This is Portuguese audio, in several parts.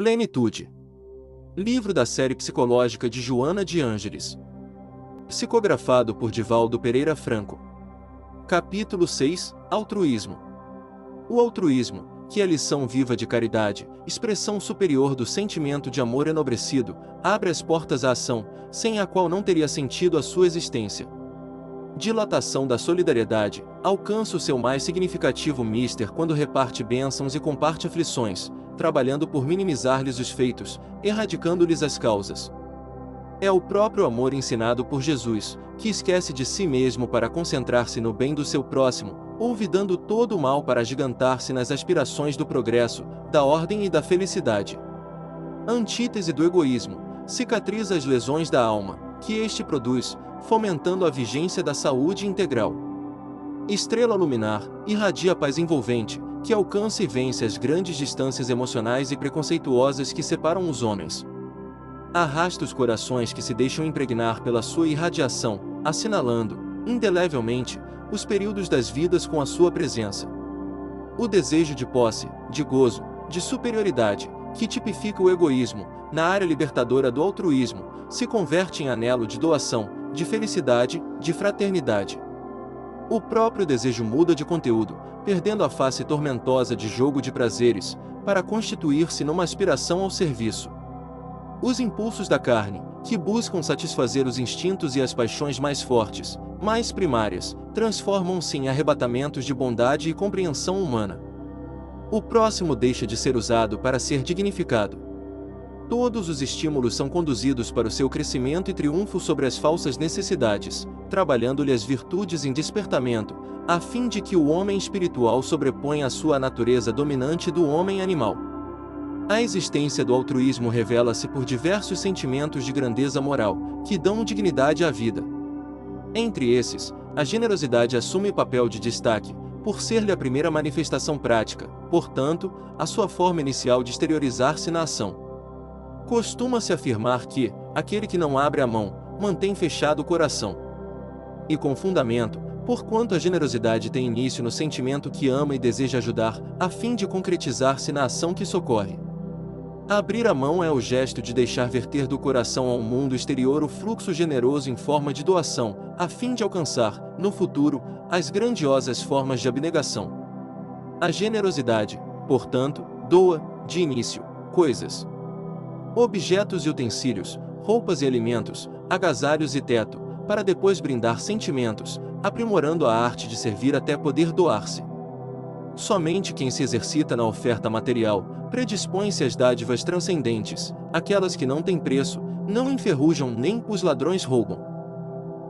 Plenitude. Livro da série psicológica de Joana de Ângeles. Psicografado por Divaldo Pereira Franco. Capítulo 6. Altruísmo. O altruísmo, que é a lição viva de caridade, expressão superior do sentimento de amor enobrecido, abre as portas à ação, sem a qual não teria sentido a sua existência. Dilatação da solidariedade, alcança o seu mais significativo mister quando reparte bênçãos e comparte aflições, trabalhando por minimizar-lhes os feitos, erradicando-lhes as causas. É o próprio amor ensinado por Jesus, que esquece de si mesmo para concentrar-se no bem do seu próximo, olvidando todo o mal para agigantar-se nas aspirações do progresso, da ordem e da felicidade. Antítese do egoísmo, cicatriza as lesões da alma, que este produz, fomentando a vigência da saúde integral. Estrela luminar, irradia a paz envolvente, que alcança e vence as grandes distâncias emocionais e preconceituosas que separam os homens. Arrasta os corações que se deixam impregnar pela sua irradiação, assinalando, indelevelmente, os períodos das vidas com a sua presença. O desejo de posse, de gozo, de superioridade, que tipifica o egoísmo, na área libertadora do altruísmo, se converte em anelo de doação, de felicidade, de fraternidade. O próprio desejo muda de conteúdo, perdendo a face tormentosa de jogo de prazeres, para constituir-se numa aspiração ao serviço. Os impulsos da carne, que buscam satisfazer os instintos e as paixões mais fortes, mais primárias, transformam-se em arrebatamentos de bondade e compreensão humana. O próximo deixa de ser usado para ser dignificado. Todos os estímulos são conduzidos para o seu crescimento e triunfo sobre as falsas necessidades, trabalhando-lhe as virtudes em despertamento, a fim de que o homem espiritual sobreponha a sua natureza dominante do homem animal. A existência do altruísmo revela-se por diversos sentimentos de grandeza moral, que dão dignidade à vida. Entre esses, a generosidade assume papel de destaque, por ser-lhe a primeira manifestação prática, portanto, a sua forma inicial de exteriorizar-se na ação. Costuma-se afirmar que, aquele que não abre a mão, mantém fechado o coração. E com fundamento, porquanto a generosidade tem início no sentimento que ama e deseja ajudar, a fim de concretizar-se na ação que socorre. Abrir a mão é o gesto de deixar verter do coração ao mundo exterior o fluxo generoso em forma de doação, a fim de alcançar, no futuro, as grandiosas formas de abnegação. A generosidade, portanto, doa, de início, coisas, objetos e utensílios, roupas e alimentos, agasalhos e teto, para depois brindar sentimentos, aprimorando a arte de servir até poder doar-se. Somente quem se exercita na oferta material, predispõe-se às dádivas transcendentes, aquelas que não têm preço, não enferrujam nem os ladrões roubam.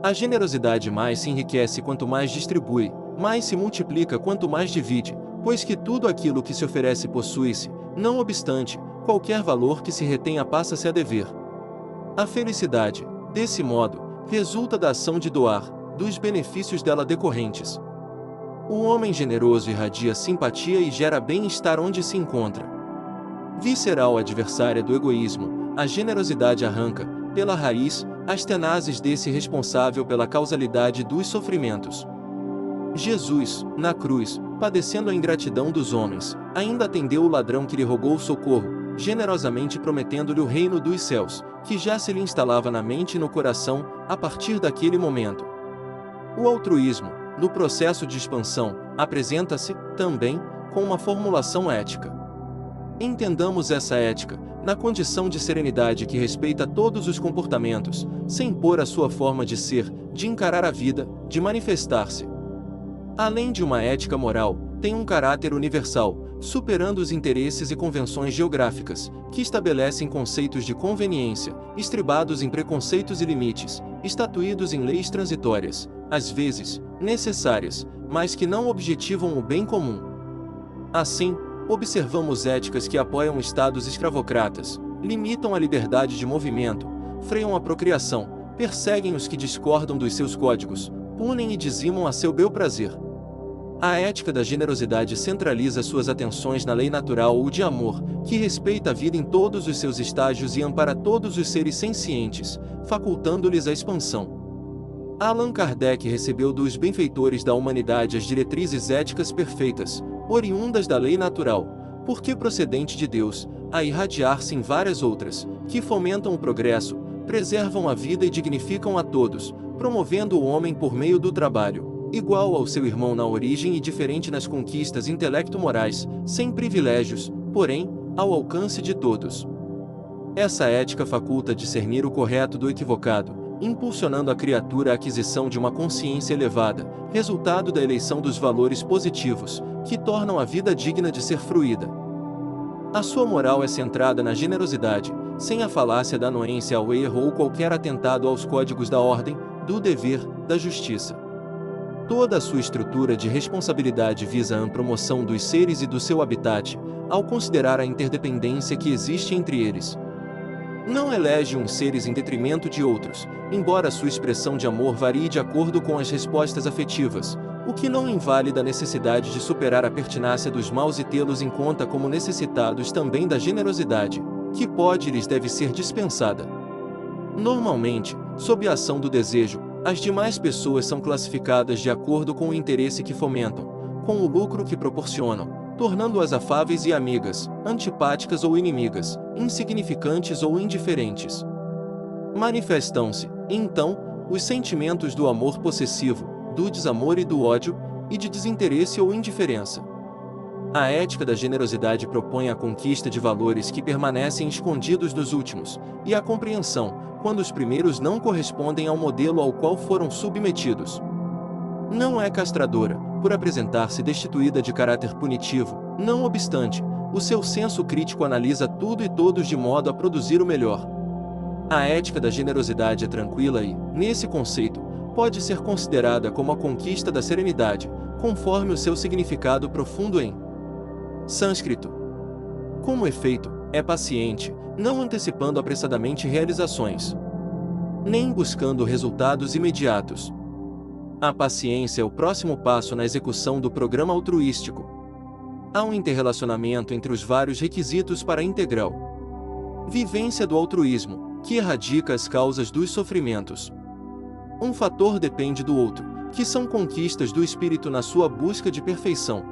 A generosidade mais se enriquece quanto mais distribui, mais se multiplica quanto mais divide, pois que tudo aquilo que se oferece possui-se, não obstante, qualquer valor que se retenha passa-se a dever. A felicidade, desse modo, resulta da ação de doar, dos benefícios dela decorrentes. O homem generoso irradia simpatia e gera bem-estar onde se encontra. Visceral adversária do egoísmo, a generosidade arranca, pela raiz, as tenazes desse responsável pela causalidade dos sofrimentos. Jesus, na cruz, padecendo a ingratidão dos homens, ainda atendeu o ladrão que lhe rogou socorro, generosamente prometendo-lhe o reino dos céus, que já se lhe instalava na mente e no coração, a partir daquele momento. O altruísmo, no processo de expansão, apresenta-se, também, com uma formulação ética. Entendamos essa ética, na condição de serenidade que respeita todos os comportamentos, sem impor a sua forma de ser, de encarar a vida, de manifestar-se. Além de uma ética moral, tem um caráter universal, superando os interesses e convenções geográficas, que estabelecem conceitos de conveniência, estribados em preconceitos e limites, estatuídos em leis transitórias, às vezes, necessárias, mas que não objetivam o bem comum. Assim, observamos éticas que apoiam estados escravocratas, limitam a liberdade de movimento, freiam a procriação, perseguem os que discordam dos seus códigos, punem e dizimam a seu bel prazer. A ética da generosidade centraliza suas atenções na lei natural ou de amor, que respeita a vida em todos os seus estágios e ampara todos os seres sencientes, facultando-lhes a expansão. Allan Kardec recebeu dos benfeitores da humanidade as diretrizes éticas perfeitas, oriundas da lei natural, porque procedente de Deus, a irradiar-se em várias outras, que fomentam o progresso, preservam a vida e dignificam a todos, promovendo o homem por meio do trabalho, igual ao seu irmão na origem e diferente nas conquistas intelecto-morais, sem privilégios, porém, ao alcance de todos. Essa ética faculta discernir o correto do equivocado, impulsionando a criatura à aquisição de uma consciência elevada, resultado da eleição dos valores positivos, que tornam a vida digna de ser fruída. A sua moral é centrada na generosidade, sem a falácia da anuência ao erro ou qualquer atentado aos códigos da ordem, do dever, da justiça. Toda a sua estrutura de responsabilidade visa a promoção dos seres e do seu habitat, ao considerar a interdependência que existe entre eles. Não elege uns seres em detrimento de outros, embora sua expressão de amor varie de acordo com as respostas afetivas, o que não invalida a necessidade de superar a pertinácia dos maus e tê-los em conta como necessitados também da generosidade, que pode e lhes deve ser dispensada. Normalmente, sob a ação do desejo, as demais pessoas são classificadas de acordo com o interesse que fomentam, com o lucro que proporcionam, tornando-as afáveis e amigas, antipáticas ou inimigas, insignificantes ou indiferentes. Manifestam-se, então, os sentimentos do amor possessivo, do desamor e do ódio, e de desinteresse ou indiferença. A ética da generosidade propõe a conquista de valores que permanecem escondidos nos últimos, e a compreensão, quando os primeiros não correspondem ao modelo ao qual foram submetidos. Não é castradora, por apresentar-se destituída de caráter punitivo, não obstante, o seu senso crítico analisa tudo e todos de modo a produzir o melhor. A ética da generosidade é tranquila e, nesse conceito, pode ser considerada como a conquista da serenidade, conforme o seu significado profundo em sânscrito. Como efeito, é paciente, não antecipando apressadamente realizações, nem buscando resultados imediatos. A paciência é o próximo passo na execução do programa altruístico. Há um interrelacionamento entre os vários requisitos para a integral vivência do altruísmo, que erradica as causas dos sofrimentos. Um fator depende do outro, que são conquistas do espírito na sua busca de perfeição.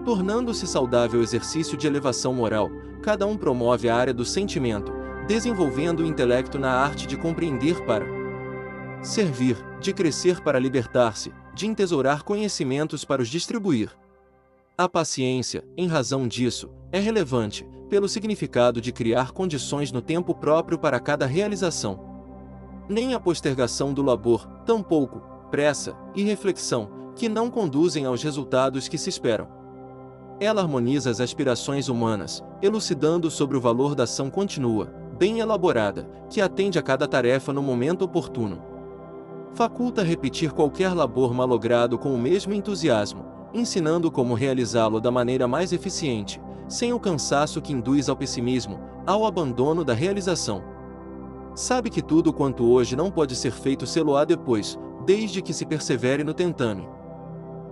Tornando-se saudável o exercício de elevação moral, cada um promove a área do sentimento, desenvolvendo o intelecto na arte de compreender para servir, de crescer para libertar-se, de entesourar conhecimentos para os distribuir. A paciência, em razão disso, é relevante, pelo significado de criar condições no tempo próprio para cada realização. Nem a postergação do labor, tampouco, pressa e reflexão, que não conduzem aos resultados que se esperam. Ela harmoniza as aspirações humanas, elucidando sobre o valor da ação contínua, bem elaborada, que atende a cada tarefa no momento oportuno. Faculta repetir qualquer labor malogrado com o mesmo entusiasmo, ensinando como realizá-lo da maneira mais eficiente, sem o cansaço que induz ao pessimismo, ao abandono da realização. Sabe que tudo quanto hoje não pode ser feito se-lo-á depois, desde que se persevere no tentame.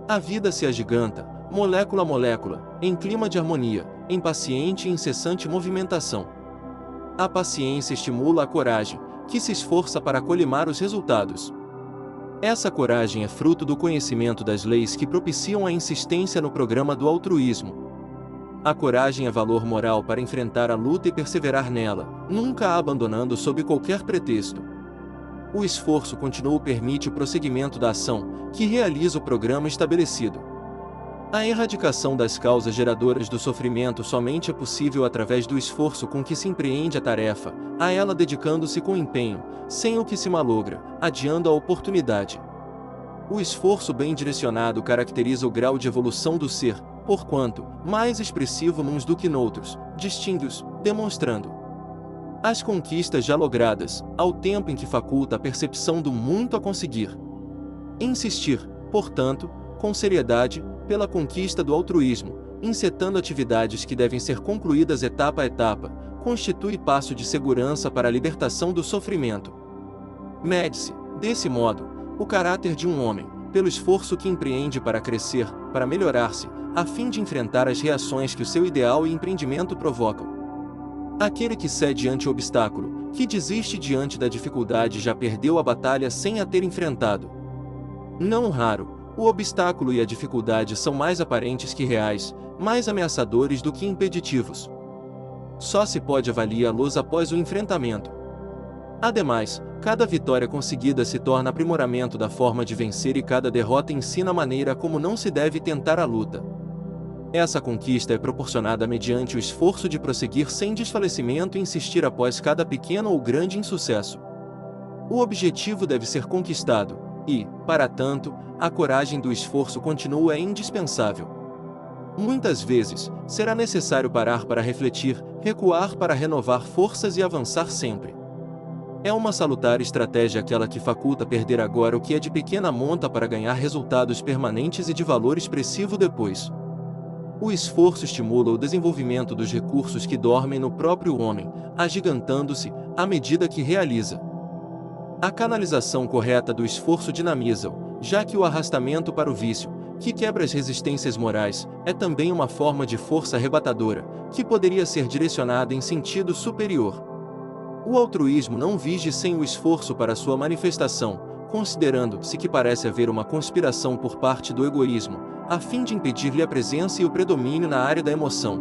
A vida se agiganta, molécula a molécula, em clima de harmonia, em paciente e incessante movimentação. A paciência estimula a coragem, que se esforça para colimar os resultados. Essa coragem é fruto do conhecimento das leis que propiciam a insistência no programa do altruísmo. A coragem é valor moral para enfrentar a luta e perseverar nela, nunca a abandonando sob qualquer pretexto. O esforço contínuo permite o prosseguimento da ação, que realiza o programa estabelecido. A erradicação das causas geradoras do sofrimento somente é possível através do esforço com que se empreende a tarefa, a ela dedicando-se com empenho, sem o que se malogra, adiando a oportunidade. O esforço bem direcionado caracteriza o grau de evolução do ser, porquanto, mais expressivo nuns do que noutros, distingue-os, demonstrando as conquistas já logradas, ao tempo em que faculta a percepção do muito a conseguir. Insistir, portanto, com seriedade, pela conquista do altruísmo, encetando atividades que devem ser concluídas etapa a etapa, constitui passo de segurança para a libertação do sofrimento. Mede-se, desse modo, o caráter de um homem, pelo esforço que empreende para crescer, para melhorar-se, a fim de enfrentar as reações que o seu ideal e empreendimento provocam. Aquele que cede ante o obstáculo, que desiste diante da dificuldade já perdeu a batalha sem a ter enfrentado. Não raro, o obstáculo e a dificuldade são mais aparentes que reais, mais ameaçadores do que impeditivos. Só se pode avaliá-los após o enfrentamento. Ademais, cada vitória conseguida se torna aprimoramento da forma de vencer e cada derrota ensina a maneira como não se deve tentar a luta. Essa conquista é proporcionada mediante o esforço de prosseguir sem desfalecimento e insistir após cada pequeno ou grande insucesso. O objetivo deve ser conquistado, e, para tanto, a coragem do esforço contínuo é indispensável. Muitas vezes, será necessário parar para refletir, recuar para renovar forças e avançar sempre. É uma salutar estratégia aquela que faculta perder agora o que é de pequena monta para ganhar resultados permanentes e de valor expressivo depois. O esforço estimula o desenvolvimento dos recursos que dormem no próprio homem, agigantando-se à medida que realiza. A canalização correta do esforço dinamiza-o, já que o arrastamento para o vício, que quebra as resistências morais, é também uma forma de força arrebatadora, que poderia ser direcionada em sentido superior. O altruísmo não vige sem o esforço para sua manifestação, considerando-se que parece haver uma conspiração por parte do egoísmo, a fim de impedir-lhe a presença e o predomínio na área da emoção.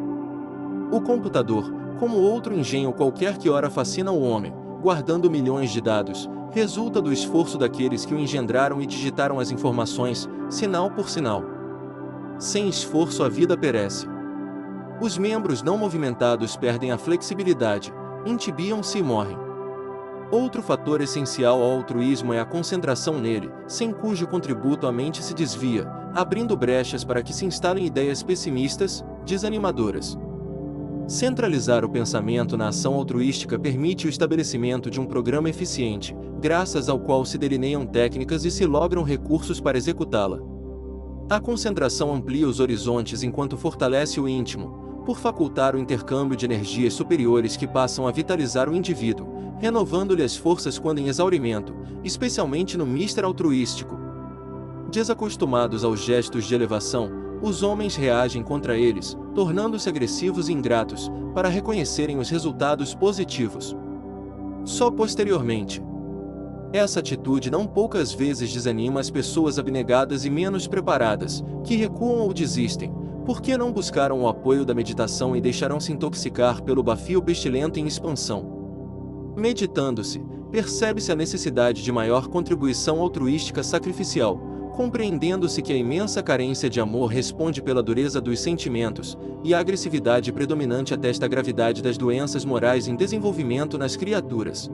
O computador, como outro engenho qualquer que ora fascina o homem, guardando milhões de dados, resulta do esforço daqueles que o engendraram e digitaram as informações, sinal por sinal. Sem esforço a vida perece. Os membros não movimentados perdem a flexibilidade, intibiam-se e morrem. Outro fator essencial ao altruísmo é a concentração nele, sem cujo contributo a mente se desvia, abrindo brechas para que se instalem ideias pessimistas, desanimadoras. Centralizar o pensamento na ação altruística permite o estabelecimento de um programa eficiente, graças ao qual se delineiam técnicas e se logram recursos para executá-la. A concentração amplia os horizontes enquanto fortalece o íntimo, por facultar o intercâmbio de energias superiores que passam a vitalizar o indivíduo, renovando-lhe as forças quando em exaurimento, especialmente no mister altruístico. Desacostumados aos gestos de elevação, os homens reagem contra eles, tornando-se agressivos e ingratos, para reconhecerem os resultados positivos. Só posteriormente. Essa atitude não poucas vezes desanima as pessoas abnegadas e menos preparadas, que recuam ou desistem, porque não buscaram o apoio da meditação e deixaram-se intoxicar pelo bafio pestilento em expansão. Meditando-se, percebe-se a necessidade de maior contribuição altruística sacrificial, compreendendo-se que a imensa carência de amor responde pela dureza dos sentimentos, e a agressividade predominante atesta a gravidade das doenças morais em desenvolvimento nas criaturas.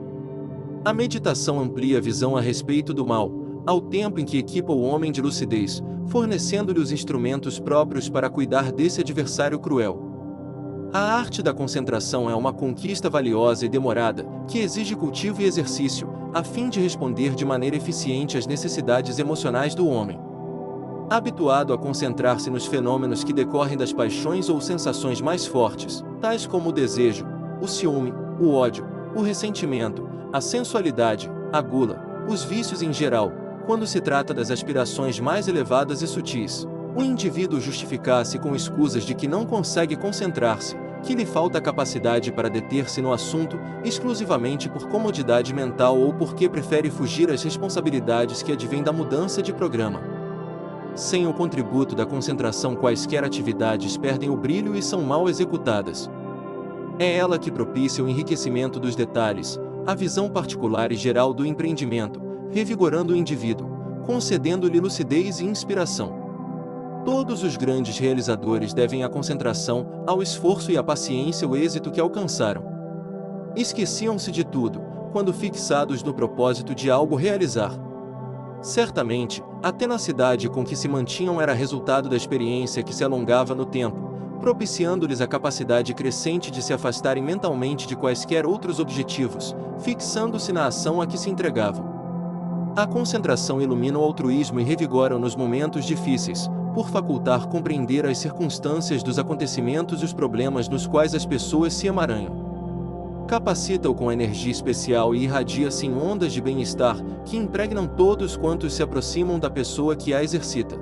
A meditação amplia a visão a respeito do mal, ao tempo em que equipa o homem de lucidez, fornecendo-lhe os instrumentos próprios para cuidar desse adversário cruel. A arte da concentração é uma conquista valiosa e demorada, que exige cultivo e exercício, a fim de responder de maneira eficiente às necessidades emocionais do homem. Habituado a concentrar-se nos fenômenos que decorrem das paixões ou sensações mais fortes, tais como o desejo, o ciúme, o ódio, o ressentimento, a sensualidade, a gula, os vícios em geral, quando se trata das aspirações mais elevadas e sutis, o indivíduo justificar-se com escusas de que não consegue concentrar-se, que lhe falta capacidade para deter-se no assunto, exclusivamente por comodidade mental ou porque prefere fugir às responsabilidades que advêm da mudança de programa. Sem o contributo da concentração, quaisquer atividades perdem o brilho e são mal executadas. É ela que propicia o enriquecimento dos detalhes, a visão particular e geral do empreendimento, revigorando o indivíduo, concedendo-lhe lucidez e inspiração. Todos os grandes realizadores devem à concentração, ao esforço e à paciência o êxito que alcançaram. Esqueciam-se de tudo, quando fixados no propósito de algo realizar. Certamente, a tenacidade com que se mantinham era resultado da experiência que se alongava no tempo, propiciando-lhes a capacidade crescente de se afastarem mentalmente de quaisquer outros objetivos, fixando-se na ação a que se entregavam. A concentração ilumina o altruísmo e revigora-o nos momentos difíceis, por facultar compreender as circunstâncias dos acontecimentos e os problemas nos quais as pessoas se emaranham. Capacita-o com energia especial e irradia-se em ondas de bem-estar, que impregnam todos quantos se aproximam da pessoa que a exercita.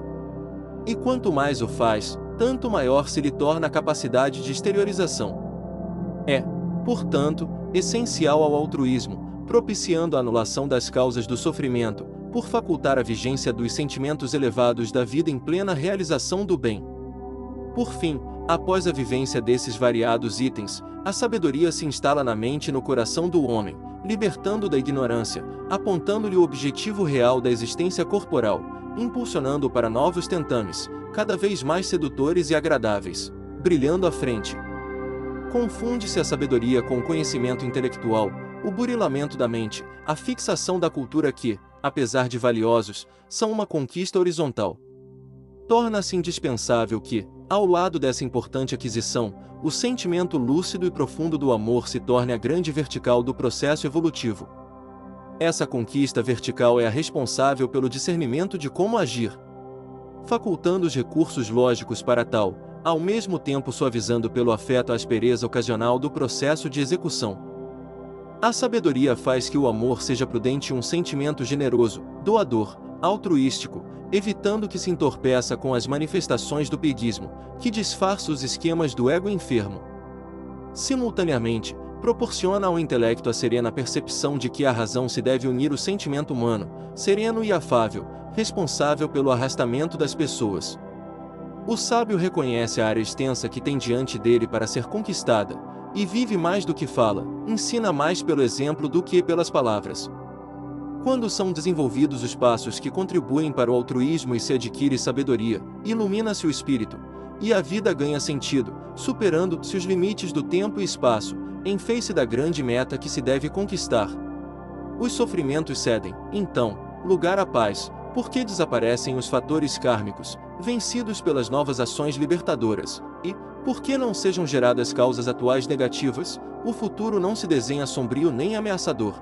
E quanto mais o faz, tanto maior se lhe torna a capacidade de exteriorização. É, portanto, essencial ao altruísmo, propiciando a anulação das causas do sofrimento, por facultar a vigência dos sentimentos elevados da vida em plena realização do bem. Por fim, Após a vivência desses variados itens, a sabedoria se instala na mente e no coração do homem, libertando da ignorância, apontando-lhe o objetivo real da existência corporal, impulsionando-o para novos tentames, cada vez mais sedutores e agradáveis, brilhando à frente. Confunde-se a sabedoria com o conhecimento intelectual, o burilamento da mente, a fixação da cultura que, apesar de valiosos, são uma conquista horizontal. Torna-se indispensável que, ao lado dessa importante aquisição, o sentimento lúcido e profundo do amor se torne a grande vertical do processo evolutivo. Essa conquista vertical é a responsável pelo discernimento de como agir, facultando os recursos lógicos para tal, ao mesmo tempo suavizando pelo afeto a aspereza ocasional do processo de execução. A sabedoria faz que o amor seja prudente e um sentimento generoso, doador, altruístico, evitando que se entorpeça com as manifestações do pieguismo, que disfarça os esquemas do ego enfermo. Simultaneamente, proporciona ao intelecto a serena percepção de que à razão se deve unir o sentimento humano, sereno e afável, responsável pelo arrastamento das pessoas. O sábio reconhece a área extensa que tem diante dele para ser conquistada, e vive mais do que fala, ensina mais pelo exemplo do que pelas palavras. Quando são desenvolvidos os passos que contribuem para o altruísmo e se adquire sabedoria, ilumina-se o espírito, e a vida ganha sentido, superando-se os limites do tempo e espaço, em face da grande meta que se deve conquistar. Os sofrimentos cedem, então, lugar à paz, porque desaparecem os fatores kármicos, vencidos pelas novas ações libertadoras, e, porque não sejam geradas causas atuais negativas, o futuro não se desenha sombrio nem ameaçador.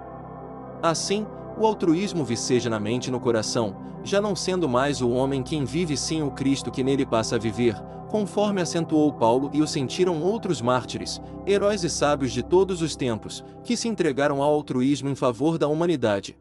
Assim, o altruísmo viceja na mente e no coração, já não sendo mais o homem quem vive sim o Cristo que nele passa a viver, conforme acentuou Paulo e o sentiram outros mártires, heróis e sábios de todos os tempos, que se entregaram ao altruísmo em favor da humanidade.